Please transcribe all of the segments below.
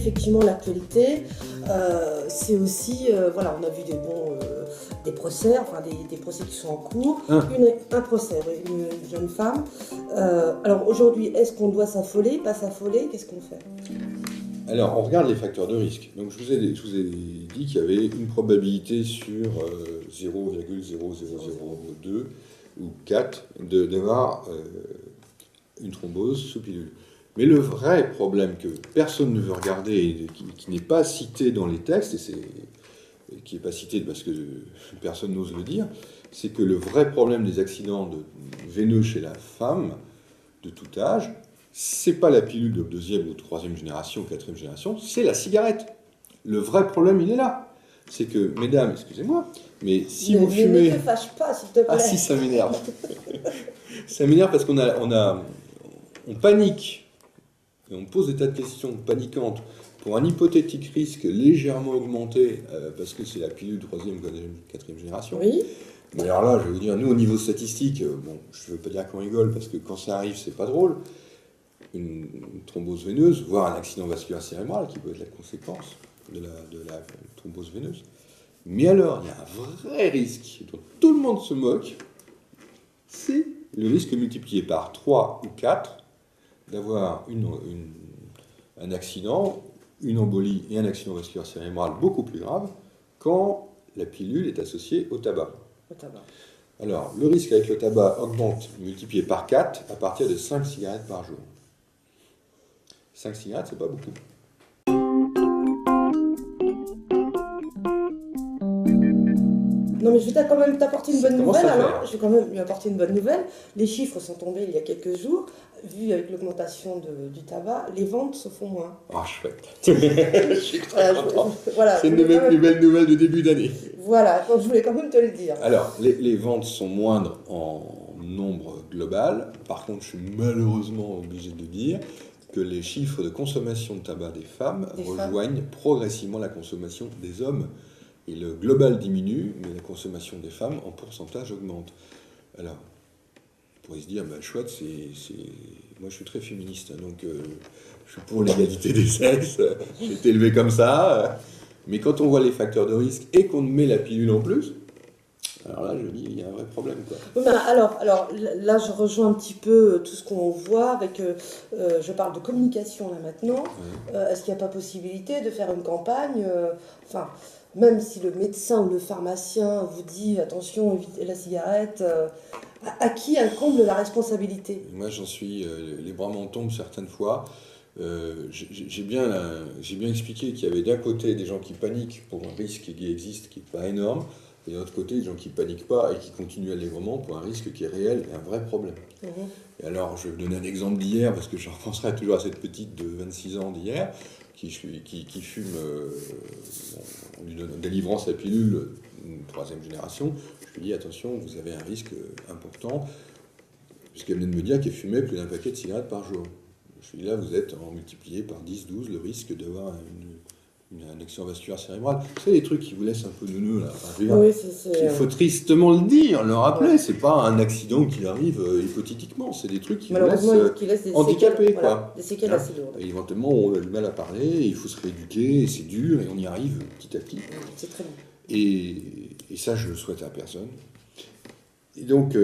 effectivement l'actualité, c'est aussi, voilà, on a vu des procès, enfin des procès qui sont en cours, un procès, une jeune femme. Alors aujourd'hui, est-ce qu'on doit s'affoler, pas s'affoler, qu'est-ce qu'on fait? Alors, on regarde les facteurs de risque. Donc, je vous ai dit qu'il y avait une probabilité sur 0,0002 ou 4 d'avoir une thrombose sous pilule. Mais le vrai problème que personne ne veut regarder et qui n'est pas cité dans les textes, et qui n'est pas cité parce que personne n'ose le dire, c'est que le vrai problème des accidents veineux chez la femme de tout âge, c'est pas la pilule de deuxième ou troisième génération ou quatrième génération, c'est la cigarette. Le vrai problème, il est là. C'est que, mesdames, excusez-moi, mais si vous fumez... Ne te fâche pas, s'il te plaît. Ah si, ça m'énerve. Ça m'énerve parce qu'on panique, et on pose des tas de questions paniquantes pour un hypothétique risque légèrement augmenté, parce que c'est la pilule de troisième ou quatrième génération. Oui. Mais alors là, je vais vous dire, nous, au niveau statistique, bon, je ne veux pas dire qu'on rigole, parce que quand ça arrive, c'est pas drôle. Une thrombose veineuse, voire un accident vasculaire cérébral, qui peut être la conséquence de la thrombose veineuse. Mais alors, il y a un vrai risque dont tout le monde se moque, c'est le risque multiplié par 3 ou 4 d'avoir un accident, une embolie et un accident vasculaire cérébral beaucoup plus grave quand la pilule est associée au tabac. Alors, le risque avec le tabac augmente multiplié par 4 à partir de 5 cigarettes par jour. 5 cigarettes, c'est pas beaucoup. Non, mais je vais quand même t'apporter une bonne nouvelle, alors. Je vais quand même lui apporter une bonne nouvelle. Les chiffres sont tombés il y a quelques jours. Vu avec l'augmentation du tabac, les ventes se font moins. Ah, chouette. Je suis très content. Voilà, c'est une des plus belles nouvelles de début d'année. Voilà, donc je voulais quand même te le dire. Alors, les ventes sont moindres en nombre global. Par contre, je suis malheureusement obligé de dire que les chiffres de consommation de tabac des femmes rejoignent progressivement la consommation des hommes. Et le global diminue, mais la consommation des femmes en pourcentage augmente. Alors, on pourrait se dire, bah, chouette, moi je suis très féministe, hein, donc je suis pour l'égalité des sexes, j'ai été élevé comme ça, mais quand on voit les facteurs de risque et qu'on met la pilule en plus, alors là je dis, il y a un vrai problème, quoi. Oui, ben alors là je rejoins un petit peu tout ce qu'on voit avec, je parle de communication là maintenant, est-ce qu'il n'y a pas possibilité de faire une campagne, enfin... Même si le médecin ou le pharmacien vous dit attention, évitez la cigarette, à qui incombe la responsabilité? Moi j'en suis, les bras m'en tombent certaines fois. J'ai bien expliqué qu'il y avait d'un côté des gens qui paniquent pour un risque qui existe, qui n'est pas énorme, et de l'autre côté des gens qui ne paniquent pas et qui continuent allègrement pour un risque qui est réel et un vrai problème. Et alors je vais vous donner un exemple d'hier, parce que je repenserai toujours à cette petite de 26 ans d'hier, qui fume, en lui délivrant sa pilule, une troisième génération. Je lui dis attention, vous avez un risque important, puisqu'elle venait de me dire qu'elle fumait plus d'un paquet de cigarettes par jour. Je lui dis là, vous êtes en multiplié par 10, 12 le risque d'avoir un accident vasculaire cérébral. C'est des trucs qui vous laissent un peu neuneux là. Enfin, oui, il faut tristement le dire, le rappeler. Ouais. C'est pas un accident qui arrive hypothétiquement. C'est des trucs qui vous laissent des handicapés, séquelles, quoi. Voilà, des séquelles assez lourdes. Et éventuellement, on a du mal à parler. Il faut se rééduquer. Et c'est dur et on y arrive petit à petit. C'est très bon. Et ça, je le souhaite à personne. Et donc,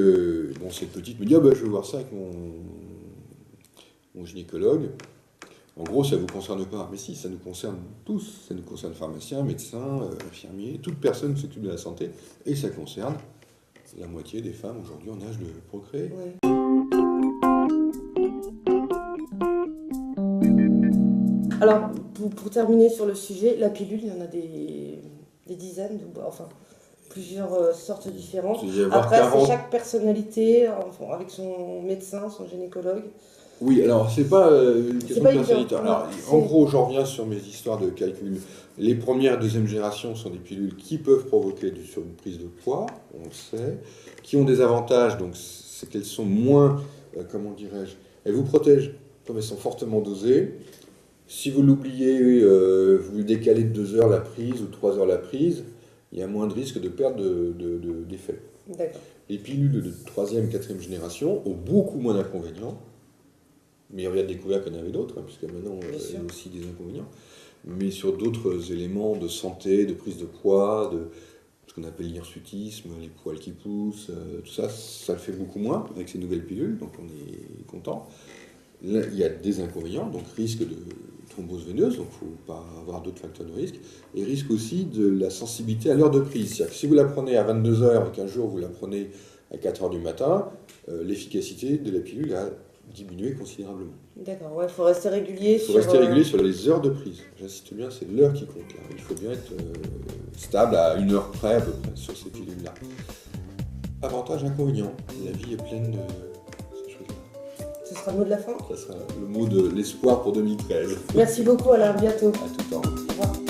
cette petite me dit, je vais voir ça avec mon gynécologue. En gros, ça ne vous concerne pas. Mais si, ça nous concerne tous. Ça nous concerne pharmaciens, médecins, infirmiers, toute personne qui s'occupe de la santé. Et ça concerne la moitié des femmes aujourd'hui en âge de procréer. Ouais. Alors, pour terminer sur le sujet, la pilule, il y en a des dizaines, enfin plusieurs sortes différentes. Après, c'est chaque personnalité, avec son médecin, son gynécologue. Oui, alors c'est pas une question de personnalité. Alors, en gros, j'en reviens sur mes histoires de calcul. Les premières et deuxième générations sont des pilules qui peuvent provoquer sur une prise de poids, on le sait, qui ont des avantages, donc c'est qu'elles sont moins, comment dirais-je, elles vous protègent comme elles sont fortement dosées. Si vous l'oubliez, vous décalez de 2 heures la prise ou 3 heures la prise, il y a moins de risque de perte d'effet. D'accord. Les pilules de 3e, 4e génération ont beaucoup moins d'inconvénients. Mais on vient de découvrir qu'il y en avait d'autres, puisque maintenant, il y a aussi des inconvénients. mais sur d'autres éléments de santé, de prise de poids, de ce qu'on appelle l'hirsutisme, les poils qui poussent, tout ça, ça le fait beaucoup moins avec ces nouvelles pilules, donc on est content. Là, il y a des inconvénients, donc risque de thrombose veineuse, donc il ne faut pas avoir d'autres facteurs de risque, et risque aussi de la sensibilité à l'heure de prise. C'est-à-dire que si vous la prenez à 22h et qu'un jour vous la prenez à 4h du matin, l'efficacité de la pilule a diminué considérablement. D'accord, ouais, il faut rester régulier Il faut rester régulier sur les heures de prise. J'insiste bien, c'est l'heure qui compte là. Il faut bien être stable à 1 heure près à peu près sur ces pilules-là. Avantage, inconvénient. La vie est pleine de ces choses-là. Ce sera le mot de la fin. Ça sera le mot de l'espoir pour 2013. Merci beaucoup Alain, à bientôt. À tout temps. Au revoir.